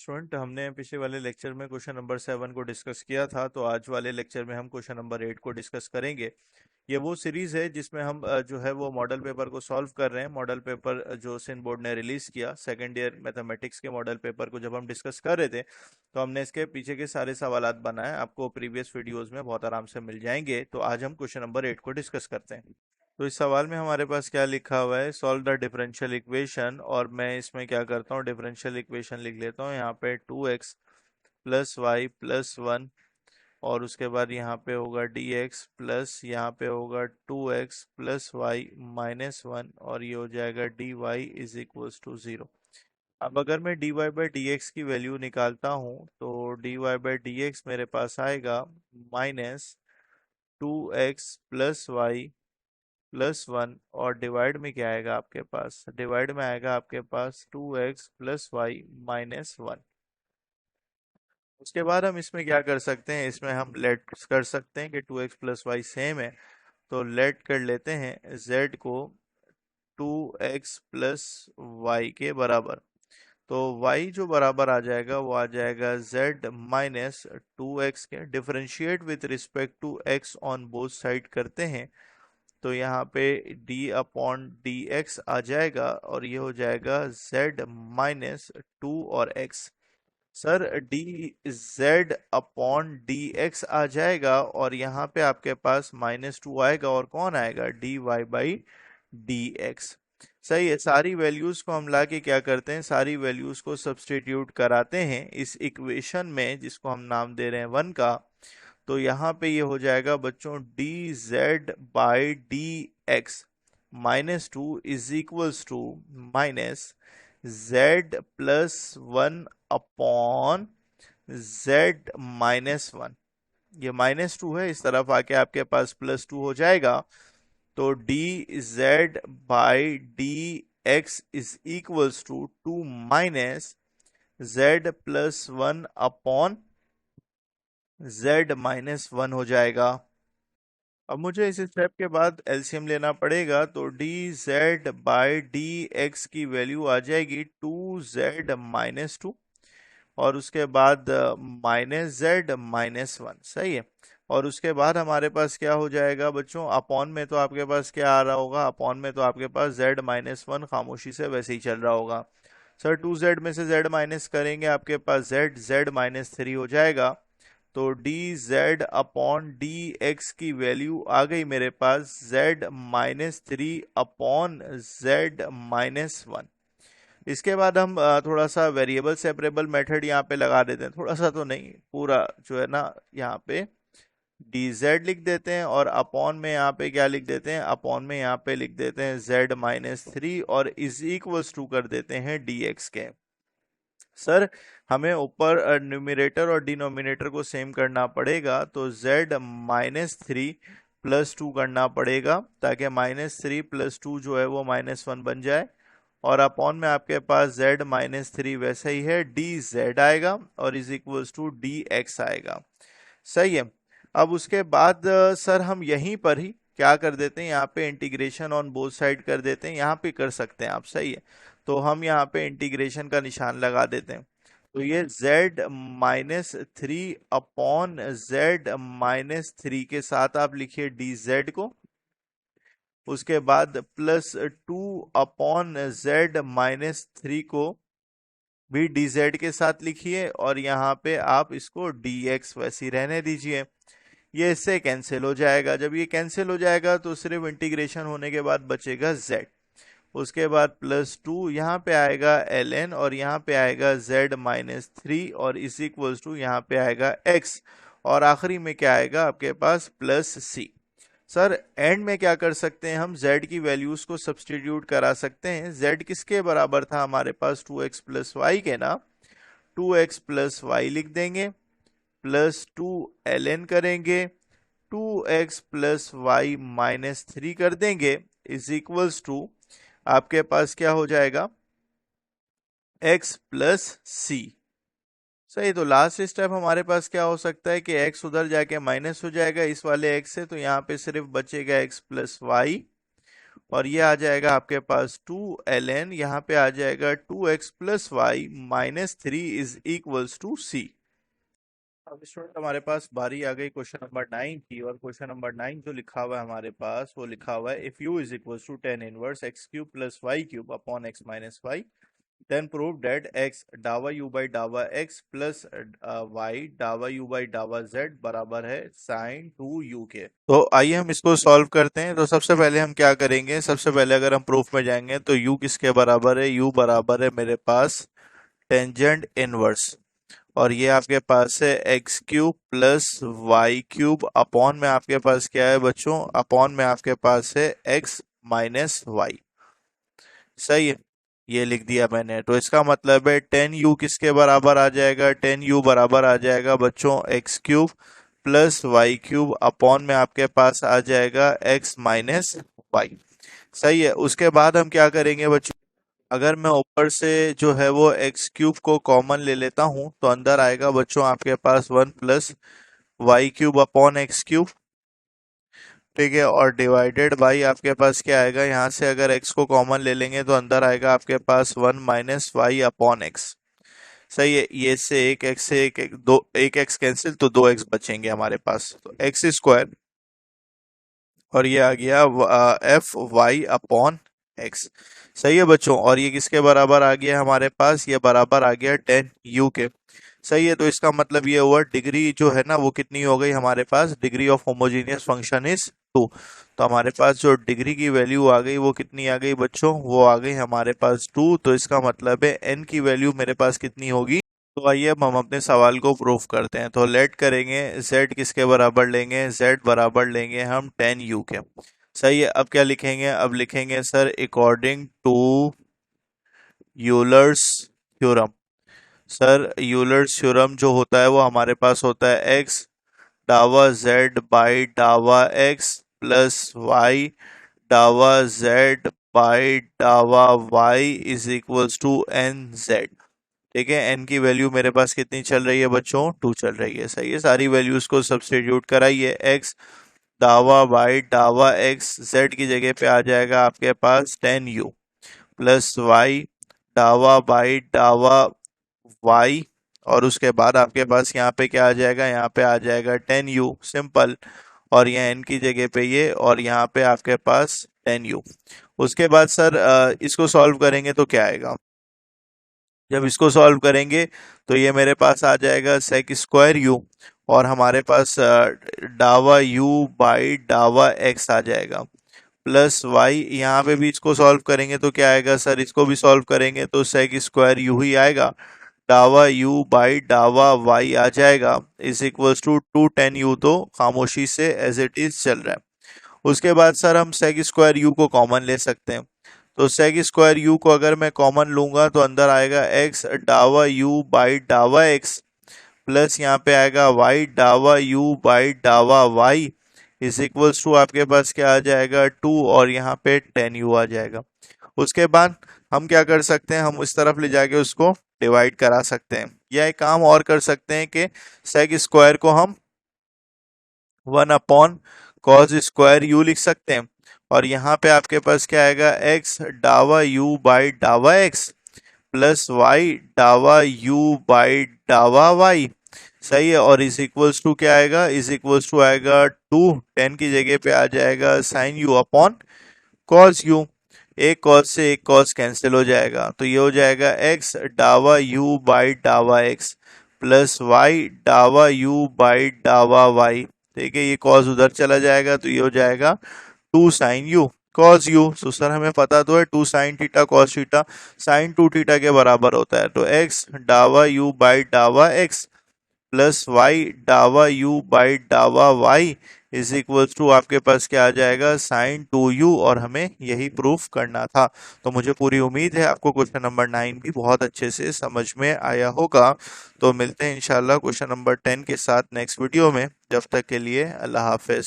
Student, हमने पिछले वाले लेक्चर में क्वेश्चन नंबर 7 को डिस्कस किया था। तो आज वाले लेक्चर में हम क्वेश्चन नंबर 8 को डिस्कस करेंगे। ये वो सीरीज है जिसमें हम जो है वो मॉडल पेपर को सॉल्व कर रहे हैं। मॉडल पेपर जो सिन बोर्ड ने रिलीज किया, सेकेंड ईयर मैथमेटिक्स के मॉडल पेपर को जब हम डिस्कस कर रहे थे, तो हमने इसके पीछे के सारे सवालात बनाए। आपको प्रीवियस वीडियोज में बहुत आराम से मिल जाएंगे। तो आज हम क्वेश्चन नंबर 8 को डिस्कस करते हैं। तो इस सवाल में हमारे पास क्या लिखा हुआ है, सॉल्व द डिफरेंशियल इक्वेशन। और मैं इसमें क्या करता हूँ, डिफरेंशियल इक्वेशन लिख लेता हूँ। यहाँ पे 2x प्लस वाई प्लस 1, और उसके बाद यहाँ पे होगा dx प्लस यहाँ पे होगा 2x प्लस वाई माइनस 1, और ये हो जाएगा dy इज इक्वल्स टू 0। अब अगर मैं dy बाई dx की वैल्यू निकालता हूँ, तो dy बाई dx मेरे पास आएगा minus 2x plus Y plus 1, और डिवाइड में क्या आएगा आपके पास, डिवाइड में आएगा आपके पास 2x प्लस वाई माइनस 1। उसके बाद हम इसमें क्या कर सकते हैं, इसमें हम लेट कर सकते हैं कि 2x प्लस वाई सेम है। तो लेट कर लेते हैं z को 2x प्लस वाई के बराबर। तो y जो बराबर आ जाएगा वो आ जाएगा z माइनस 2x के। Differentiate with respect to x on both side करते हैं, तो यहाँ पे d अपॉन डी एक्स आ जाएगा, और ये हो जाएगा z माइनस 2 और x। Sir D z upon D x आ जाएगा, और यहाँ पे आपके पास -2 आएगा, और कौन आएगा, dy बाई डी एक्स। सही है। सारी वैल्यूज को हम ला के क्या करते हैं, सारी वैल्यूज को सब्सटीट्यूट कराते हैं इस इक्वेशन में, जिसको हम नाम दे रहे हैं 1 का। तो यहाँ पे ये हो जाएगा बच्चों d z by d x -2 is equals to minus z plus 1 upon z minus 1। ये -2 है, इस तरफ आके आपके पास +2 हो जाएगा। तो d z by d x is equals to 2 minus z plus 1 upon z -1 हो जाएगा। अब मुझे इस स्टेप के बाद एलसीएम लेना पड़ेगा। तो d z by d x की वैल्यू आ जाएगी 2z-2, और उसके बाद -z-1। सही है। और उसके बाद हमारे पास क्या हो जाएगा बच्चों, अपॉन में तो आपके पास क्या आ रहा होगा, अपॉन में तो आपके पास z-1 खामोशी से वैसे ही चल रहा होगा। सर 2z में से z माइनस करेंगे, आपके पास z-3 हो जाएगा। तो d Z upon D x की वैल्यू आ गई मेरे पास z-3 अपॉन z-1। इसके बाद हम थोड़ा सा वेरिएबल सेपरेबल मेथड यहाँ पे लगा देते हैं, थोड़ा सा तो नहीं, पूरा जो है ना, यहाँ पे डी जेड लिख देते हैं, और अपॉन में यहाँ पे क्या लिख देते हैं, अपॉन में यहाँ पे लिख देते हैं z-3, और इज इक्वल्स टू कर देते हैं डी एक्स के। सर हमें ऊपर न्यूमरेटर और डिनोमिनेटर को सेम करना पड़ेगा, तो z-3 प्लस 2 करना पड़ेगा, ताकि -3 प्लस 2 जो है वो -1 बन जाए। और अपॉन में आपके पास z-3 वैसे ही है, डी जेड आएगा, और is equals to d x आएगा। सही है। अब उसके बाद सर हम यहीं पर ही क्या कर देते हैं, यहाँ पे इंटीग्रेशन ऑन बोथ साइड कर देते हैं, यहाँ पे कर सकते हैं आप। सही है। तो हम यहाँ पे इंटीग्रेशन का निशान लगा देते हैं। तो ये z-3 अपॉन z-3 के साथ आप लिखिए डी जेड को। उसके बाद +2 अपॉन z-3 को भी डी जेड के साथ लिखिए, और यहाँ पे आप इसको डी एक्स वैसी रहने दीजिए। ये इससे कैंसिल हो जाएगा। जब ये कैंसिल हो जाएगा तो सिर्फ इंटीग्रेशन होने के बाद बचेगा z। उसके बाद +2 यहाँ पे आएगा ln, और यहाँ पे आएगा z-3, और इज इक्वल्स टू यहाँ पे आएगा x, और आखिरी में क्या आएगा आपके पास +c। सर एंड में क्या कर सकते हैं, हम z की वैल्यूज को सब्सटीट्यूट करा सकते हैं। z किसके बराबर था हमारे पास, 2x प्लस वाई के ना। 2x प्लस वाई लिख देंगे, +2 ln करेंगे, 2x प्लस वाई -3 कर देंगे, इज इक्वल्स टू आपके पास क्या हो जाएगा, x प्लस सी। सही। तो लास्ट स्टेप हमारे पास क्या हो सकता है कि x उधर जाके माइनस हो जाएगा इस वाले x से, तो यहाँ पे सिर्फ बचेगा x प्लस वाई, और ये आ जाएगा आपके पास 2ln, यहाँ पे आ जाएगा 2x plus Y minus 3 is equals to C. अब स्टूडेंट हमारे पास बारी आ गई क्वेश्चन नंबर 9 की, और क्वेश्चन नंबर 9 जो लिखा हुआ है हमारे पास, वो लिखा हुआ है if u is equals to ten inverse x cube plus y cube upon x minus y, then prove that x डावा u बाई डावा x प्लस y डावा u बाई डावा z बराबर है साइन 2u के। तो आइए हम इसको सॉल्व करते हैं। तो सबसे पहले हम क्या करेंगे, सबसे पहले अगर हम प्रूफ में जाएंगे तो u किसके बराबर है, u बराबर है मेरे पास टेंजेंट इनवर्स, और ये आपके पास है x cube plus y cube upon में आपके पास क्या है बच्चों, अपॉन में आपके पास है एक्स माइनस वाई। सही है, ये लिख दिया मैंने। तो इसका मतलब है 10u किसके बराबर आ जाएगा, 10u बराबर आ जाएगा बच्चों x cube plus y cube upon में आपके पास आ जाएगा एक्स माइनस वाई। सही है, उसके बाद हम क्या करेंगे बच्चों, अगर मैं ऊपर से जो है वो एक्स क्यूब को कॉमन ले लेता हूं तो अंदर आएगा बच्चों आपके पास 1 plus y cube upon x cube. ठीक है, और डिवाइडेड बाई आपके पास क्या आएगा, यहाँ से अगर x को कॉमन ले लेंगे तो अंदर आएगा आपके पास 1 माइनस वाई अपॉन एक्स। सही है, ये से एक से दो, एक x कैंसिल तो 2x बचेंगे हमारे पास, तो एक्स स्क्वायर, और ये आ गया एफ वाई अपॉन एक्स। सही है बच्चों, और ये किसके बराबर आ गया हमारे पास, ये बराबर आ गया 10u के। सही है, तो इसका मतलब ये हुआ डिग्री जो है ना वो कितनी हो गई हमारे पास, degree of homogeneous function is 2। तो हमारे पास जो डिग्री की वैल्यू आ गई वो कितनी आ गई बच्चों, वो आ गई हमारे पास 2। तो इसका मतलब है n की वैल्यू मेरे पास कितनी होगी। तो आइए अब हम अपने सवाल को प्रूफ करते हैं। तो लेट करेंगे z किसके बराबर लेंगे, z बराबर लेंगे हम 10u के। सही है, अब क्या लिखेंगे, अब लिखेंगे sir according to Euler's theorem. Sir Euler's theorem जो होता है वो हमारे पास होता है x डावा z बाई डावा x प्लस y डावा z बाई डावा y is equals to n z. ठीक है, n की वैल्यू मेरे पास कितनी चल रही है बच्चों, 2 चल रही है। सही है, सारी वैल्यूज को सब्स्टिट्यूट कराइए, x डावा बाई डावा x, z की जगह पे आ जाएगा आपके पास 10u प्लस y डावा बाई डावा y, और उसके बाद आपके पास यहाँ पे क्या आ जाएगा, यहाँ पे आ जाएगा 10u सिंपल, और यहाँ n की जगह पे ये, और यहाँ पे आपके पास 10u। उसके बाद सर इसको सॉल्व करेंगे तो क्या आएगा, जब इसको सॉल्व करेंगे तो ये मेरे पास आ जाएगा सेक स्क्वायर यू, और हमारे पास डावा u बाई डावा x आ जाएगा प्लस y। यहाँ पे भी इसको सॉल्व करेंगे तो क्या आएगा सर, इसको भी सॉल्व करेंगे तो सेक स्क्वायर यू ही आएगा, डावा u बाई डावा y आ जाएगा इज इक्वल्स टू 210u। तो खामोशी से एज इट इज चल रहा है। उसके बाद सर हम सेक स्क्वायर यू को कॉमन ले सकते हैं। तो सेक स्क्वायर यू को अगर मैं कॉमन लूंगा तो अंदर आएगा x डावा u बाई डावा x प्लस यहाँ पे आएगा y डावा u बाई डावा y इज इक्वल्स टू आपके पास क्या आ जाएगा 2, और यहाँ पे 10u आ जाएगा। उसके बाद हम क्या कर सकते हैं, हम इस तरफ ले जाके उसको डिवाइड करा सकते हैं, या एक काम और कर सकते हैं कि सेक स्क्वायर को हम 1 अपॉन कॉस स्क्वायर यू लिख सकते हैं, और यहाँ पे आपके पास क्या आएगा x डावा u बाई डावा x प्लस y डावा u बाई डावा y। सही है, और इज इक्वल्स टू क्या आएगा, इज इक्वल्स टू आएगा 2, 10 की जगह पे आ जाएगा sine u upon cos u। एक कॉस से एक कॉस कैंसिल हो जाएगा, तो ये हो जाएगा x डावा u बाई डावा x प्लस y डावा u बाई डावा y। ठीक है, ये कॉस उधर चला जाएगा तो ये हो जाएगा 2 साइन यू कॉस यू। तो सर हमें पता तो है 2 sine theta cos theta sine 2 theta के बराबर होता है, तो x डावा u बाई डावा x प्लस y डावा u बाई डावा y इज इक्वल्स टू आपके पास क्या आ जाएगा साइन 2u, और हमें यही प्रूफ करना था। तो मुझे पूरी उम्मीद है आपको क्वेश्चन नंबर 9 भी बहुत अच्छे से समझ में आया होगा। तो मिलते हैं इंशाल्लाह क्वेश्चन नंबर 10 के साथ नेक्स्ट वीडियो में। जब तक के लिए अल्लाह हाफिज।